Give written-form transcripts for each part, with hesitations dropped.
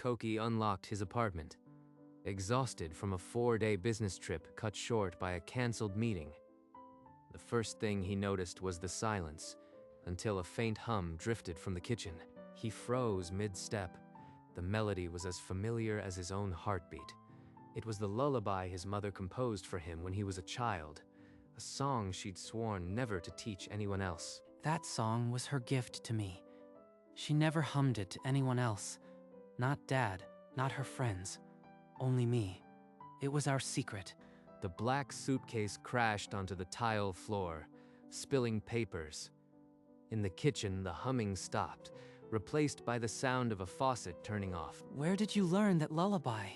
Koki unlocked his apartment, exhausted from a 4-day business trip cut short by a cancelled meeting. The first thing he noticed was the silence, until a faint hum drifted from the kitchen. He froze mid-step. The melody was as familiar as his own heartbeat. It was the lullaby his mother composed for him when he was a child, a song she'd sworn never to teach anyone else. That song was her gift to me. She never hummed it to anyone else. Not Dad, not her friends, only me. It was our secret. The black suitcase crashed onto the tile floor, spilling papers. In the kitchen, the humming stopped, replaced by the sound of a faucet turning off. Where did you learn that lullaby?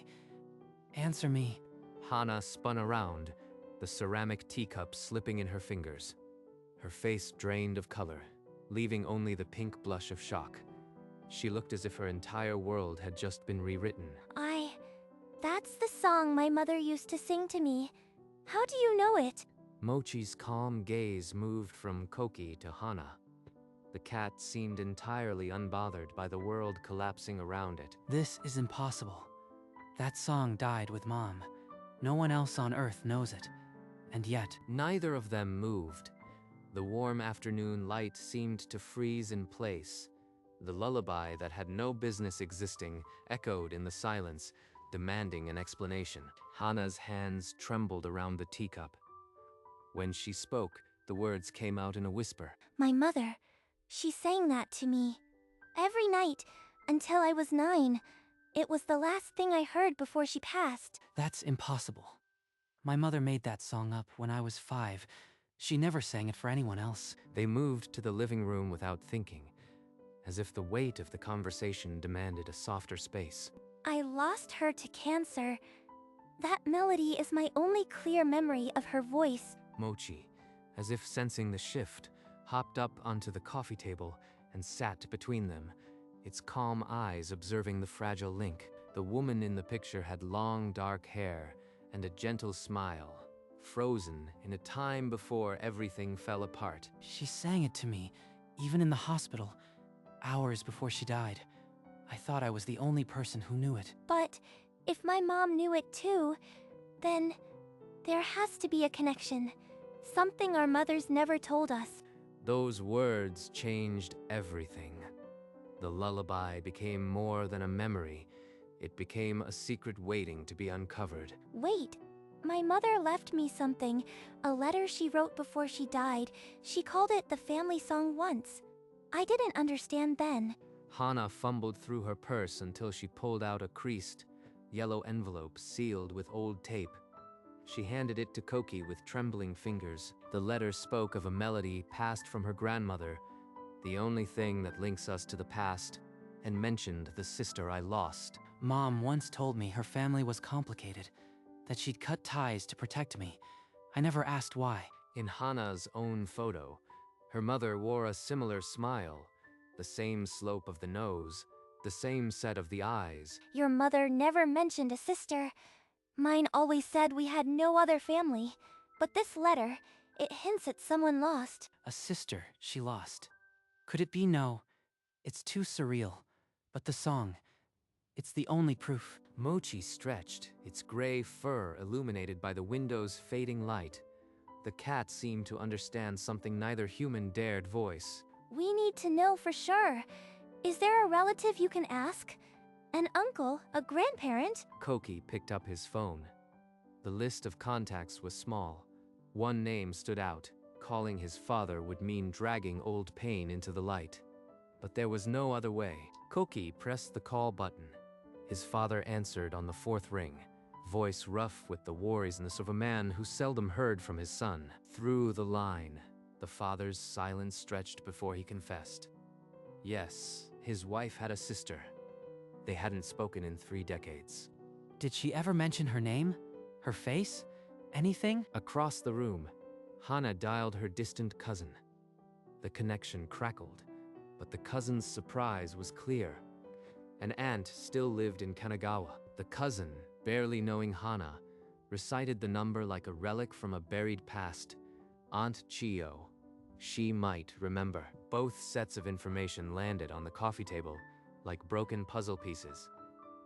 Answer me. Hana spun around, the ceramic teacup slipping in her fingers. Her face drained of color, leaving only the pink blush of shock. She looked as if her entire world had just been rewritten. That's the song my mother used to sing to me. How do you know it? Mochi's calm gaze moved from Koki to Hana. The cat seemed entirely unbothered by the world collapsing around it. This is impossible. That song died with Mom. No one else on Earth knows it. And yet, Neither of them moved. The warm afternoon light seemed to freeze in place. The lullaby that had no business existing echoed in the silence, demanding an explanation. Hana's hands trembled around the teacup. When she spoke, the words came out in a whisper. My mother, she sang that to me. Every night, until I was 9. It was the last thing I heard before she passed. that's impossible. My mother made that song up when I was 5. She never sang it for anyone else. They moved to the living room without thinking, as if the weight of the conversation demanded a softer space. I lost her to cancer. That melody is my only clear memory of her voice. Mochi, as if sensing the shift, hopped up onto the coffee table and sat between them, its calm eyes observing the fragile link. The woman in the picture had long, dark hair and a gentle smile, frozen in a time before everything fell apart. She sang it to me, even in the hospital, hours before she died. I thought I was the only person who knew it. But if my mom knew it too, then there has to be a connection. Something our mothers never told us. Those words changed everything. The lullaby became more than a memory. It became a secret waiting to be uncovered. Wait, my mother left me something, a letter she wrote before she died. She called it the family song once. I didn't understand then. Hana fumbled through her purse until she pulled out a creased, yellow envelope sealed with old tape. She handed it to Koki with trembling fingers. The letter spoke of a melody passed from her grandmother, the only thing that links us to the past, and mentioned the sister I lost. Mom once told me her family was complicated, that she'd cut ties to protect me. I never asked why. In Hana's own photo, her mother wore a similar smile, the same slope of the nose, the same set of the eyes. Your mother never mentioned a sister. Mine always said we had no other family. But this letter, it hints at someone lost. A sister she lost. Could it be? No? It's too surreal. But the song, it's the only proof. Mochi stretched, its gray fur illuminated by the window's fading light. The cat seemed to understand something neither human dared voice. We need to know for sure. Is there a relative you can ask? An uncle? A grandparent? Koki picked up his phone. The list of contacts was small. One name stood out. Calling his father would mean dragging old pain into the light. But there was no other way. Koki pressed the call button. His father answered on the 4th ring, voice rough with the worriousness of a man who seldom heard from his son. Through the line, the father's silence stretched before he confessed. Yes, his wife had a sister. They hadn't spoken in 3 decades. Did she ever mention her name? Her face? Anything? Across the room, Hana dialed her distant cousin. The connection crackled, but the cousin's surprise was clear. An aunt still lived in Kanagawa. The cousin, barely knowing Hana, recited the number like a relic from a buried past. Aunt Chiyo. She might remember. Both sets of information landed on the coffee table, like broken puzzle pieces.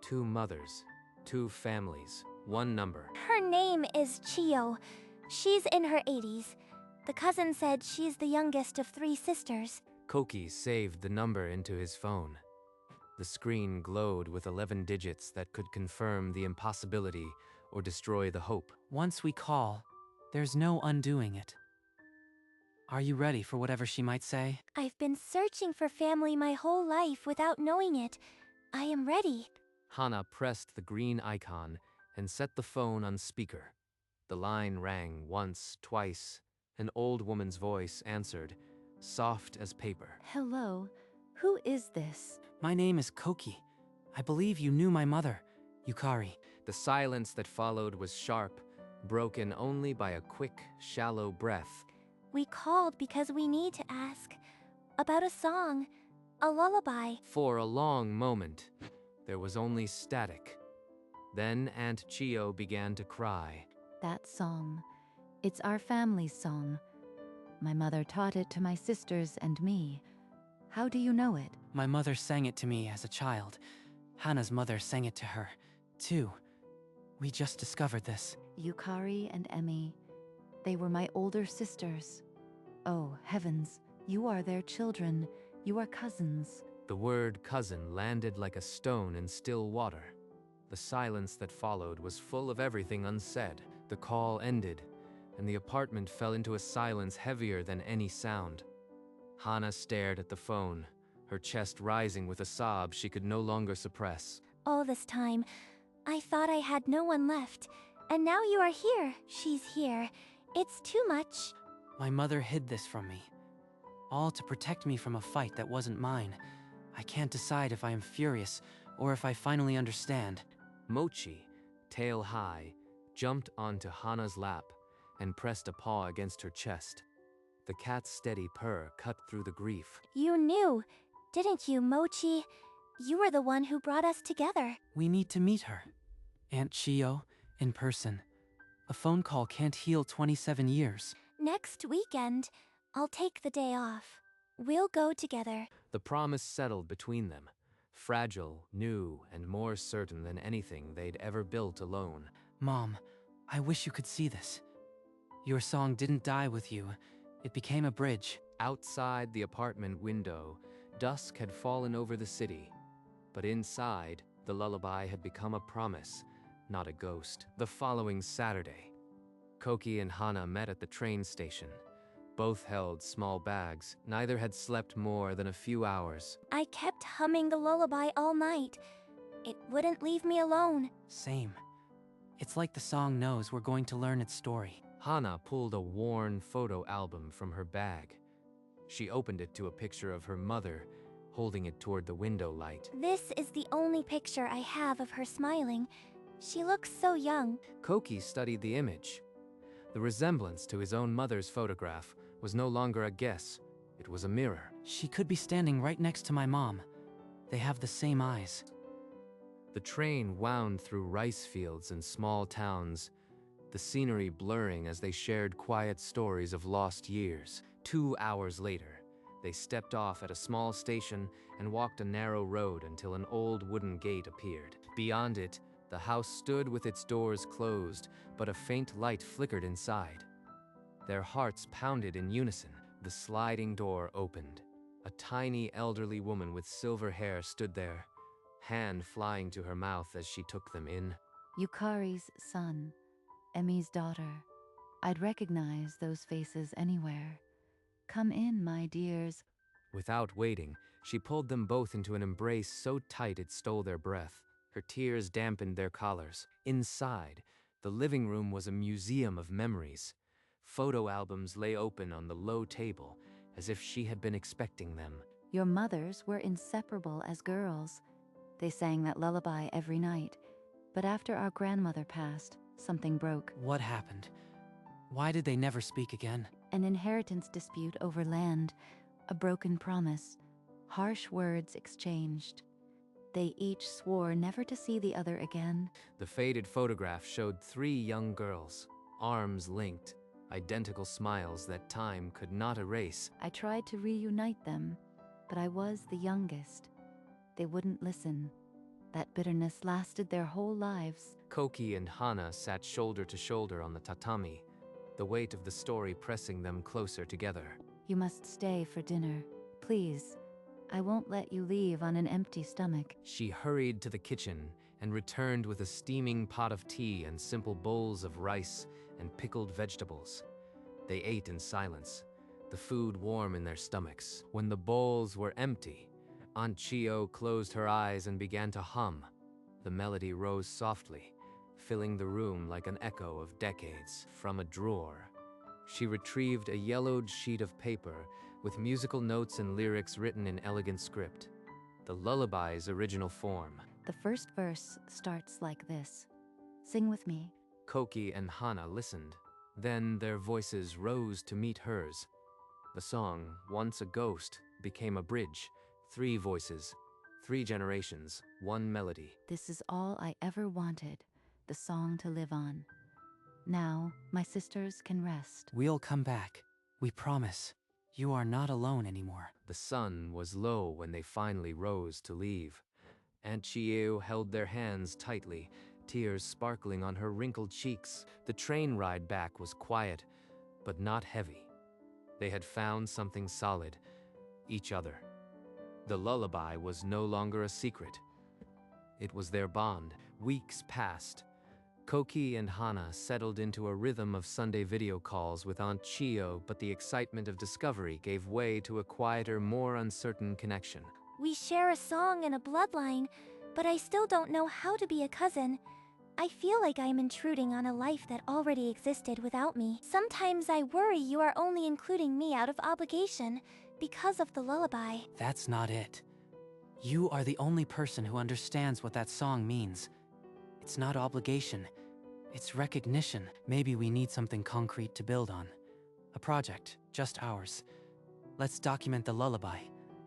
2 mothers, 2 families, 1 number. Her name is Chio. She's in her 80s. The cousin said she's the youngest of 3 sisters. Koki saved the number into his phone. The screen glowed with 11 digits that could confirm the impossibility or destroy the hope. Once we call, there's no undoing it. Are you ready for whatever she might say? I've been searching for family my whole life without knowing it. I am ready. Hana pressed the green icon and set the phone on speaker. The line rang once, twice. An old woman's voice answered, soft as paper. Hello, who is this? My name is Koki. I believe you knew my mother, Yukari. The silence that followed was sharp, broken only by a quick, shallow breath. We called because we need to ask about a song, a lullaby. For a long moment, there was only static. Then Aunt Chio began to cry. That song. It's our family's song. My mother taught it to my sisters and me. How do you know it? My mother sang it to me as a child. Hana's mother sang it to her, too. We just discovered this. Yukari and Emmy. They were my older sisters. Oh, heavens, you are their children. You are cousins. The word cousin landed like a stone in still water. The silence that followed was full of everything unsaid. The call ended, and the apartment fell into a silence heavier than any sound. Hana stared at the phone, her chest rising with a sob she could no longer suppress. All this time, I thought I had no one left. And now you are here. She's here. It's too much. My mother hid this from me. All to protect me from a fight that wasn't mine. I can't decide if I am furious or if I finally understand. Mochi, tail high, jumped onto Hana's lap and pressed a paw against her chest. The cat's steady purr cut through the grief. You knew, didn't you, Mochi? You were the one who brought us together. We need to meet her. Aunt Chio, in person. A phone call can't heal 27 years. Next weekend, I'll take the day off. We'll go together. The promise settled between them, fragile, new, and more certain than anything they'd ever built alone. Mom, I wish you could see this. Your song didn't die with you. It became a bridge. Outside the apartment window, dusk had fallen over the city. But inside, the lullaby had become a promise, not a ghost. The following Saturday, Koki and Hana met at the train station. Both held small bags. Neither had slept more than a few hours. I kept humming the lullaby all night. It wouldn't leave me alone. Same. It's like the song knows we're going to learn its story. Hana pulled a worn photo album from her bag. She opened it to a picture of her mother, holding it toward the window light. This is the only picture I have of her smiling. She looks so young. Koki studied the image. The resemblance to his own mother's photograph was no longer a guess. It was a mirror. She could be standing right next to my mom. They have the same eyes. The train wound through rice fields and small towns, the scenery blurring as they shared quiet stories of lost years. 2 hours later, they stepped off at a small station and walked a narrow road until an old wooden gate appeared. Beyond it, the house stood with its doors closed, but a faint light flickered inside. Their hearts pounded in unison. The sliding door opened. A tiny elderly woman with silver hair stood there, hand flying to her mouth as she took them in. Yukari's son, Emmy's daughter. I'd recognize those faces anywhere. Come in, my dears. Without waiting, she pulled them both into an embrace so tight it stole their breath. Her tears dampened their collars. Inside, the living room was a museum of memories. Photo albums lay open on the low table, as if she had been expecting them. Your mothers were inseparable as girls. They sang that lullaby every night. But after our grandmother passed, something broke. What happened? Why did they never speak again? An inheritance dispute over land, a broken promise, harsh words exchanged. They each swore never to see the other again. The faded photograph showed 3 young girls, arms linked, identical smiles that time could not erase. I tried to reunite them, but I was the youngest. They wouldn't listen. That bitterness lasted their whole lives. Koki and Hana sat shoulder to shoulder on the tatami, the weight of the story pressing them closer together. You must stay for dinner. Please. I won't let you leave on an empty stomach. She hurried to the kitchen and returned with a steaming pot of tea and simple bowls of rice and pickled vegetables. They ate in silence, the food warm in their stomachs. When the bowls were empty, Aunt Chio closed her eyes and began to hum. The melody rose softly, filling the room like an echo of decades. From a drawer, she retrieved a yellowed sheet of paper with musical notes and lyrics written in elegant script, the lullaby's original form. The first verse starts like this. Sing with me. Koki and Hana listened. Then their voices rose to meet hers. The song, once a ghost, became a bridge. 3 voices, 3 generations, 1 melody. This is all I ever wanted, the song to live on. Now, my sisters can rest. We'll come back. We promise. You are not alone anymore. The sun was low when they finally rose to leave. Aunt Chieo held their hands tightly, tears sparkling on her wrinkled cheeks. The train ride back was quiet, but not heavy. They had found something solid, each other. The lullaby was no longer a secret. It was their bond. Weeks passed. Koki and Hana settled into a rhythm of Sunday video calls with Aunt Chio, but the excitement of discovery gave way to a quieter, more uncertain connection. We share a song and a bloodline, but I still don't know how to be a cousin. I feel like I'm intruding on a life that already existed without me. Sometimes I worry you are only including me out of obligation because of the lullaby. That's not it. You are the only person who understands what that song means. It's not obligation. It's recognition. Maybe we need something concrete to build on. A project, just ours. Let's document the lullaby.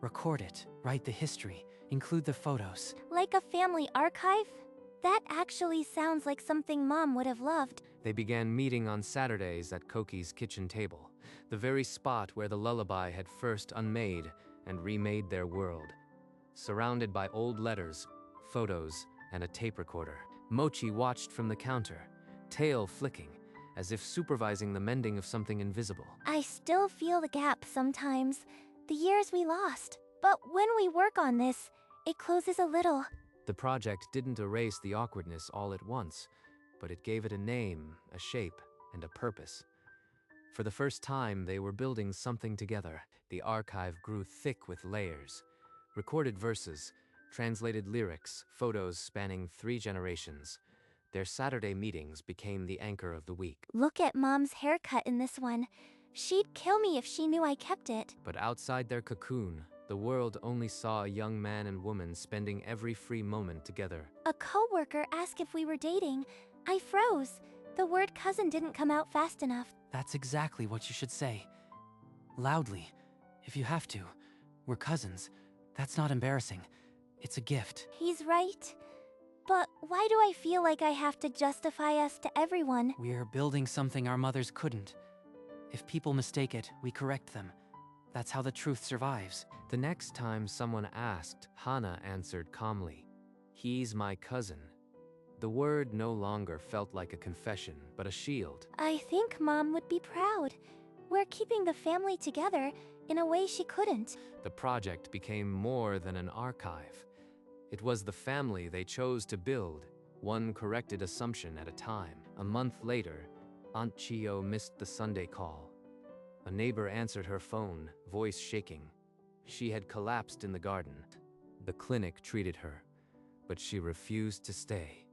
Record it, write the history, include the photos. Like a family archive? That actually sounds like something Mom would have loved. They began meeting on Saturdays at Koki's kitchen table, the very spot where the lullaby had first unmade and remade their world. Surrounded by old letters, photos, and a tape recorder, Mochi watched from the counter, tail flicking, as if supervising the mending of something invisible. I still feel the gap sometimes, the years we lost. But when we work on this, it closes a little. The project didn't erase the awkwardness all at once, but it gave it a name, a shape, and a purpose. For the first time, they were building something together. The archive grew thick with layers. Recorded verses, translated lyrics, photos spanning 3 generations. Their Saturday meetings became the anchor of the week. Look at Mom's haircut in this one. She'd kill me if she knew I kept it. But outside their cocoon, the world only saw a young man and woman spending every free moment together. A coworker asked if we were dating. I froze. The word cousin didn't come out fast enough. That's exactly what you should say. Loudly, if you have to. We're cousins. That's not embarrassing. It's a gift. He's right. But why do I feel like I have to justify us to everyone? We're building something our mothers couldn't. If people mistake it, we correct them. That's how the truth survives. The next time someone asked, Hana answered calmly, "He's my cousin." The word no longer felt like a confession, but a shield. I think Mom would be proud. We're keeping the family together in a way she couldn't. The project became more than an archive. It was the family they chose to build, one corrected assumption at a time. A month later, Aunt Chio missed the Sunday call. A neighbor answered her phone, voice shaking. She had collapsed in the garden. The clinic treated her, but she refused to stay.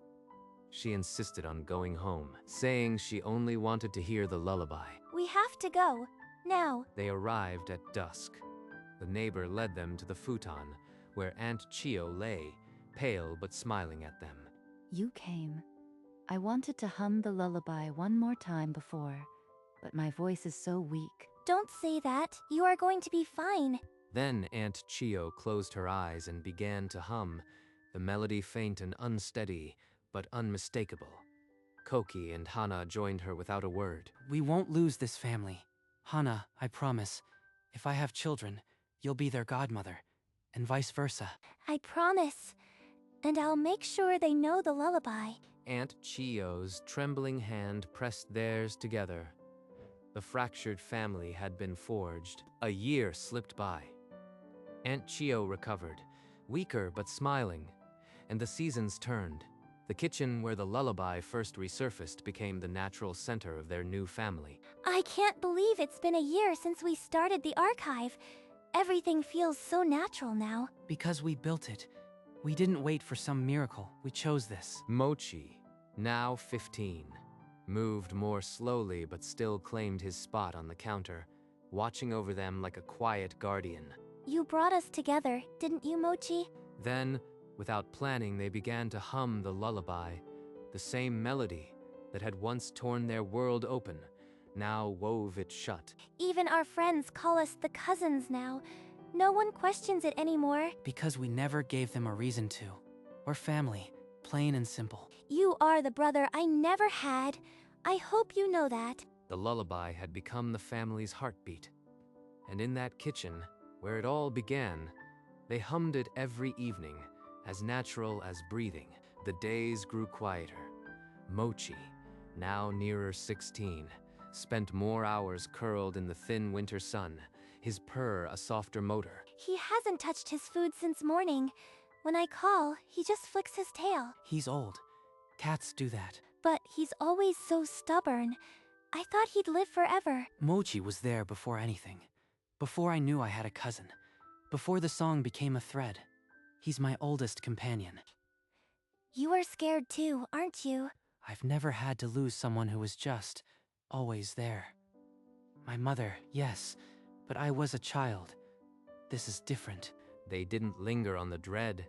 She insisted on going home, saying she only wanted to hear the lullaby. We have to go. Now. They arrived at dusk. The neighbor led them to the futon, where Aunt Chio lay, pale but smiling at them. You came. I wanted to hum the lullaby one more time before, but my voice is so weak. Don't say that. You are going to be fine. Then Aunt Chio closed her eyes and began to hum, the melody faint and unsteady, but unmistakable. Koki and Hana joined her without a word. We won't lose this family. Hana, I promise. If I have children, you'll be their godmother, and vice versa. I promise. And I'll make sure they know the lullaby. Aunt Chio's trembling hand pressed theirs together. The fractured family had been forged. A year slipped by. Aunt Chio recovered, weaker but smiling, and the seasons turned. The kitchen where the lullaby first resurfaced became the natural center of their new family. I can't believe it's been a year since we started the archive. Everything feels so natural now. Because we built it. We didn't wait for some miracle. We chose this. Mochi, now 15, moved more slowly but still claimed his spot on the counter, watching over them like a quiet guardian. You brought us together, didn't you, Mochi? Then, without planning, they began to hum the lullaby, the same melody that had once torn their world open, now wove it shut. Even our friends call us the cousins now. No one questions it anymore. Because we never gave them a reason to. We're family, plain and simple. You are the brother I never had. I hope you know that. The lullaby had become the family's heartbeat. And in that kitchen, where it all began, they hummed it every evening, as natural as breathing. The days grew quieter. Mochi, now nearer 16, spent more hours curled in the thin winter sun, his purr a softer motor. He hasn't touched his food since morning. When I call, he just flicks his tail. He's old. Cats do that. But he's always so stubborn. I thought he'd live forever. Mochi was there before anything. Before I knew I had a cousin. Before the song became a thread. He's my oldest companion. You are scared too, aren't you? I've never had to lose someone who was just always there. My mother, yes, but I was a child. This is different. They didn't linger on the dread.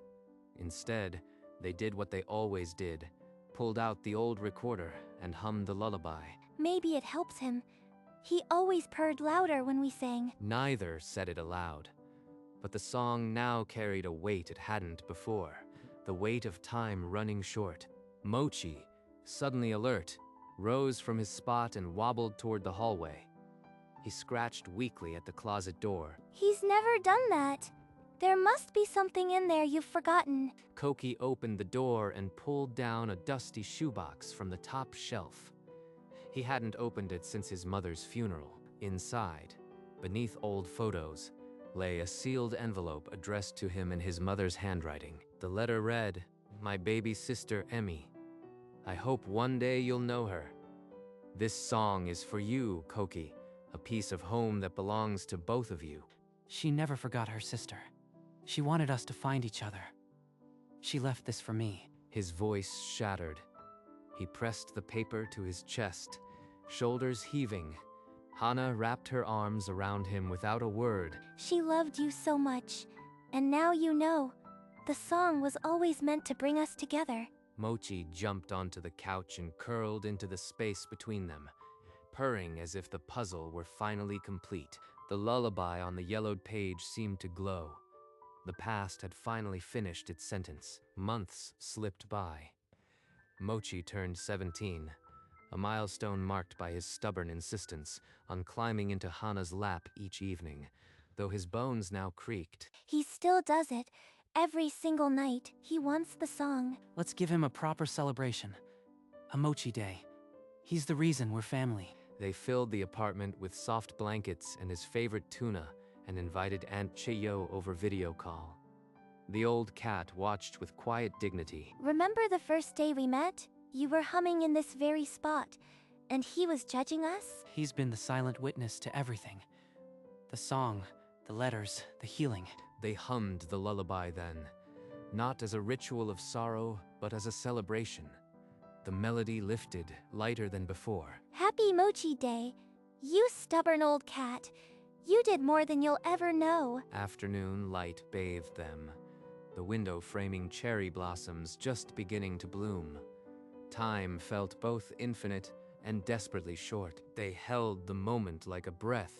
Instead, they did what they always did, pulled out the old recorder and hummed the lullaby. Maybe it helps him. He always purred louder when we sang. Neither said it aloud, but the song now carried a weight it hadn't before, the weight of time running short. Mochi, suddenly alert, rose from his spot and wobbled toward the hallway. He scratched weakly at the closet door. He's never done that. There must be something in there you've forgotten. Koki opened the door and pulled down a dusty shoebox from the top shelf. He hadn't opened it since his mother's funeral. Inside, beneath old photos, lay a sealed envelope addressed to him in his mother's handwriting. The letter read, "My baby sister, Emmy. I hope one day you'll know her. This song is for you, Koki, a piece of home that belongs to both of you." She never forgot her sister. She wanted us to find each other. She left this for me. His voice shattered. He pressed the paper to his chest, shoulders heaving. Hana wrapped her arms around him without a word. She loved you so much. And now you know. The song was always meant to bring us together. Mochi jumped onto the couch and curled into the space between them, purring as if the puzzle were finally complete. The lullaby on the yellowed page seemed to glow. The past had finally finished its sentence. Months slipped by. Mochi turned 17, a milestone marked by his stubborn insistence on climbing into Hana's lap each evening, though his bones now creaked. He still does it. Every single night, he wants the song. Let's give him a proper celebration. A Mochi Day. He's the reason we're family. They filled the apartment with soft blankets and his favorite tuna and invited Aunt Chio over video call. The old cat watched with quiet dignity. Remember the first day we met? You were humming in this very spot, and he was judging us? He's been the silent witness to everything. The song, the letters, the healing. They hummed the lullaby then, not as a ritual of sorrow, but as a celebration. The melody lifted, lighter than before. Happy Mochi Day. You stubborn old cat. You did more than you'll ever know. Afternoon light bathed them, the window framing cherry blossoms just beginning to bloom. Time felt both infinite and desperately short. They held the moment like a breath,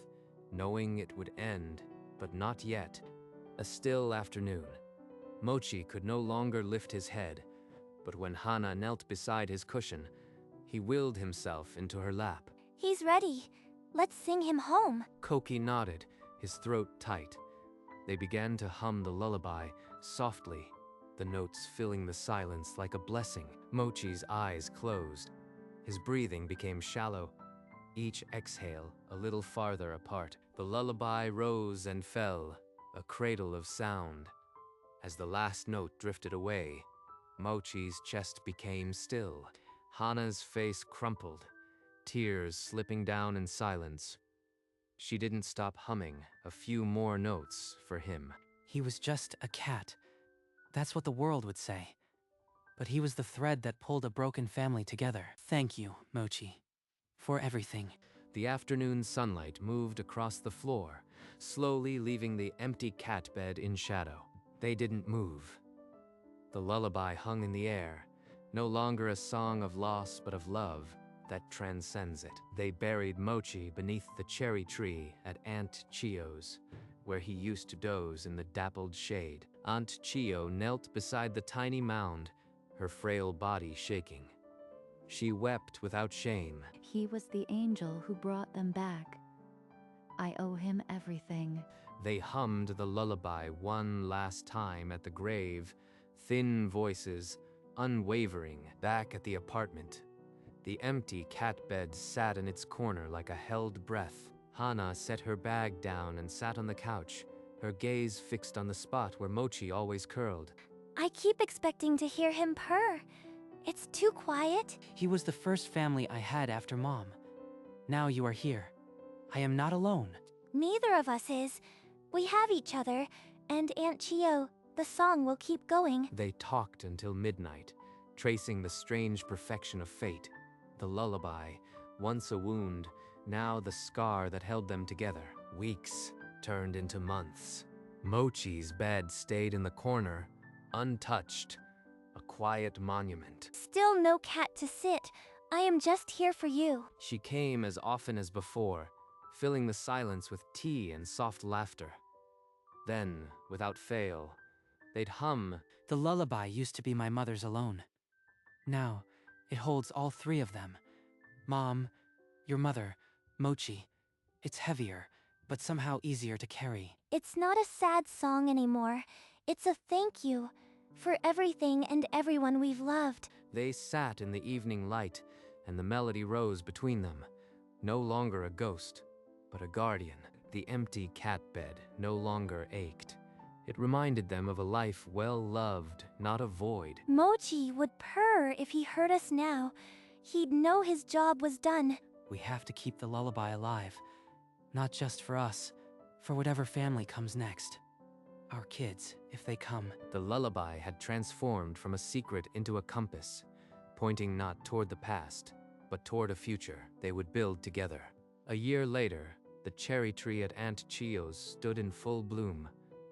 knowing it would end, but not yet. A still afternoon. Mochi could no longer lift his head, but when Hana knelt beside his cushion, he willed himself into her lap. He's ready. Let's sing him home. Koki nodded, his throat tight. They began to hum the lullaby, softly, the notes filling the silence like a blessing. Mochi's eyes closed. His breathing became shallow, each exhale a little farther apart. The lullaby rose and fell, a cradle of sound. As the last note drifted away, Mochi's chest became still. Hana's face crumpled, tears slipping down in silence. She didn't stop humming a few more notes for him. He was just a cat. That's what the world would say. But he was the thread that pulled a broken family together. Thank you, Mochi, for everything. The afternoon sunlight moved across the floor, slowly leaving the empty cat bed in shadow. They didn't move. The lullaby hung in the air, no longer a song of loss but of love that transcends it. They buried Mochi beneath the cherry tree at Aunt Chio's, where he used to doze in the dappled shade. Aunt Chio knelt beside the tiny mound, her frail body shaking. She wept without shame. He was the angel who brought them back. I owe him everything. They hummed the lullaby one last time at the grave, thin voices, unwavering. Back at the apartment, the empty cat bed sat in its corner like a held breath. Hana set her bag down and sat on the couch, her gaze fixed on the spot where Mochi always curled. I keep expecting to hear him purr. It's too quiet. He was the first family I had after Mom. Now you are here. I am not alone. Neither of us is. We have each other, and Aunt Chio. The song will keep going. They talked until midnight, tracing the strange perfection of fate. The lullaby, once a wound, now the scar that held them together. Weeks turned into months. Mochi's bed stayed in the corner, untouched, a quiet monument. Still no cat to sit. I am just here for you. She came as often as before, filling the silence with tea and soft laughter. Then, without fail, they'd hum. The lullaby used to be my mother's alone. Now, it holds all three of them. Mom, your mother, Mochi. It's heavier, but somehow easier to carry. It's not a sad song anymore. It's a thank you for everything and everyone we've loved. They sat in the evening light, and the melody rose between them. No longer a ghost, but a guardian. The empty cat bed no longer ached. It reminded them of a life well loved, not a void. Mochi would purr if he heard us now. He'd know his job was done. We have to keep the lullaby alive. Not just for us, for whatever family comes next. Our kids, if they come. The lullaby had transformed from a secret into a compass, pointing not toward the past, but toward a future they would build together. A year later, the cherry tree at Aunt Chio's stood in full bloom,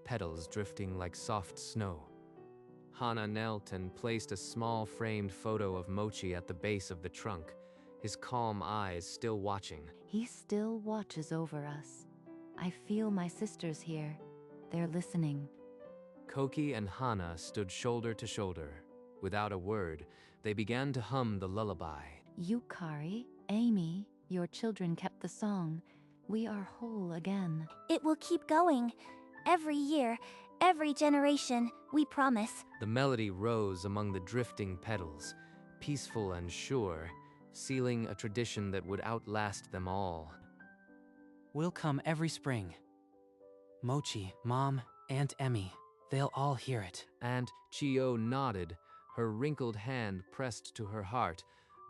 petals drifting like soft snow. Hana knelt and placed a small framed photo of Mochi at the base of the trunk, his calm eyes still watching. He still watches over us. I feel my sisters here. They're listening. Koki and Hana stood shoulder to shoulder. Without a word, they began to hum the lullaby. Yukari, Amy, your children kept the song. We are whole again. It will keep going. Every year, every generation, we promise. The melody rose among the drifting petals, peaceful and sure, sealing a tradition that would outlast them all. We'll come every spring. Mochi, Mom, Aunt Emmy, they'll all hear it. Aunt Chio nodded, her wrinkled hand pressed to her heart,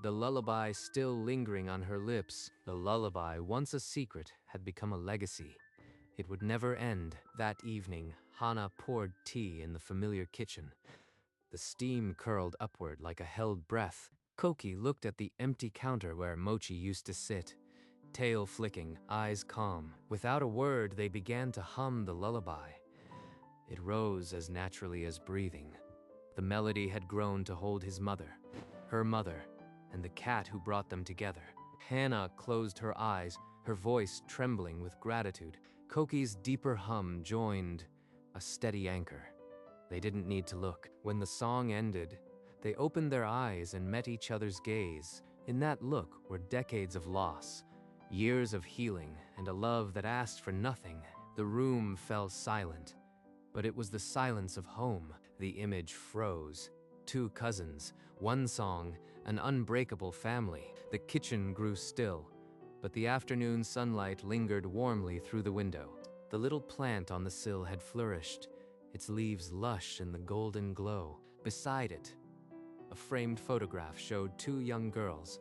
the lullaby still lingering on her lips. The lullaby, once a secret, had become a legacy. It would never end. That evening, Hana poured tea in the familiar kitchen. The steam curled upward like a held breath. Koki looked at the empty counter where Mochi used to sit, tail flicking, eyes calm. Without a word, they began to hum the lullaby. It rose as naturally as breathing. The melody had grown to hold his mother, her mother, and the cat who brought them together. Hana closed her eyes, her voice trembling with gratitude. Koki's deeper hum joined, a steady anchor. They didn't need to look. When the song ended, they opened their eyes and met each other's gaze. In that look were decades of loss, years of healing, and a love that asked for nothing. The room fell silent, but it was the silence of home. The image froze. Two cousins, one song, an unbreakable family. The kitchen grew still, but the afternoon sunlight lingered warmly through the window. The little plant on the sill had flourished, its leaves lush in the golden glow. Beside it, a framed photograph showed two young girls,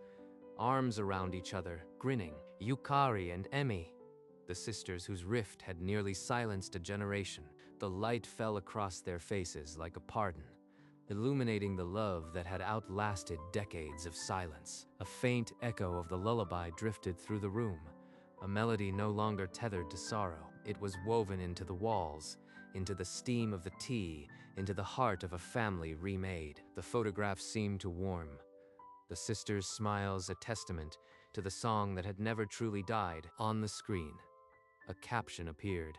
arms around each other, grinning. Yukari and Emi, the sisters whose rift had nearly silenced a generation. The light fell across their faces like a pardon, illuminating the love that had outlasted decades of silence. A faint echo of the lullaby drifted through the room, a melody no longer tethered to sorrow. It was woven into the walls, into the steam of the tea, into the heart of a family remade. The photograph seemed to warm, the sisters' smiles a testament to the song that had never truly died. On the screen, a caption appeared.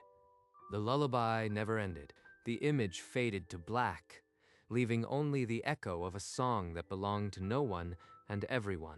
The lullaby never ended. The image faded to black, leaving only the echo of a song that belonged to no one and everyone.